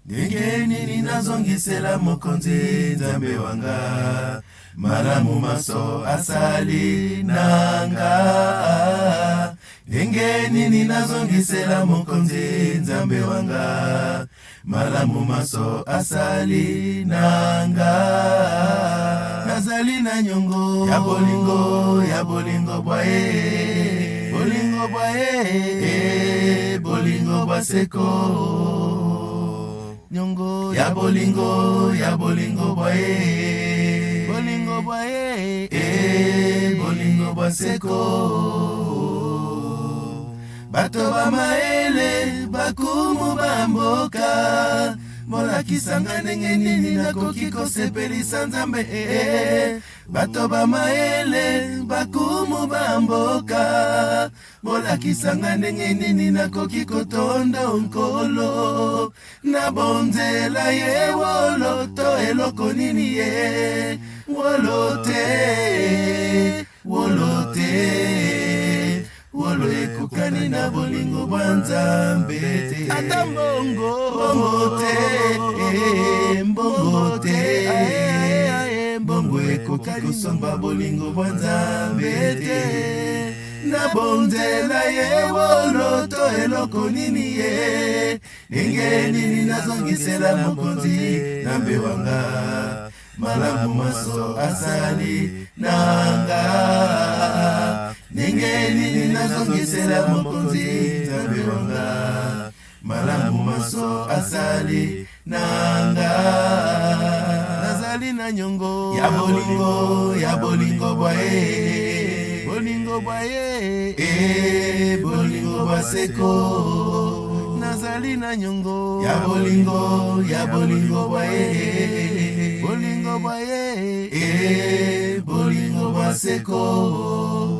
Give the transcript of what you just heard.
Ndenge nini nazongisela mokonzi nzambe wanga, malamu maso asali nanga. Ndenge nini nazongisela mokonzi nzambe wanga, malamu maso asali nanga. Nazali na nyongo ya bolingo bwae, bolingo bwae, bolingo bwa seko. Nyongo ya bolingo bwae, bolingo bwae, bolingo bwa seko. Bato ba maele bakumu bamboka, molakisanga ndenge nini nakoki kosepelisa nzambe. Bato ba maele bakumu bamboka, molakisanga ndenge nini nakoki kotondo nkolo. Na bonzela ye woloto eloko nini ye, wolote, wolote, wolo ekokani na bolingo bwa nzambe te. Ata mbongo, mbongo te, mbongo te, mbongo ekoki kosomba bolingo bwa nzambe te. Na bonzela ye woloto eloko nini ye, ndenge nini nazongisela mokonzi nzambe wanga, malamu maso asali nanga. Ndenge nini nazongisela mokonzi nzambe wanga, malamu maso asali nanga. Nazali na nyongo ya bolingo bwae, bolingo bwae, bolingo bwa seko. Nazali na nyongo ya bolingo bwae, bolingo bwae, bolingo bwa seko.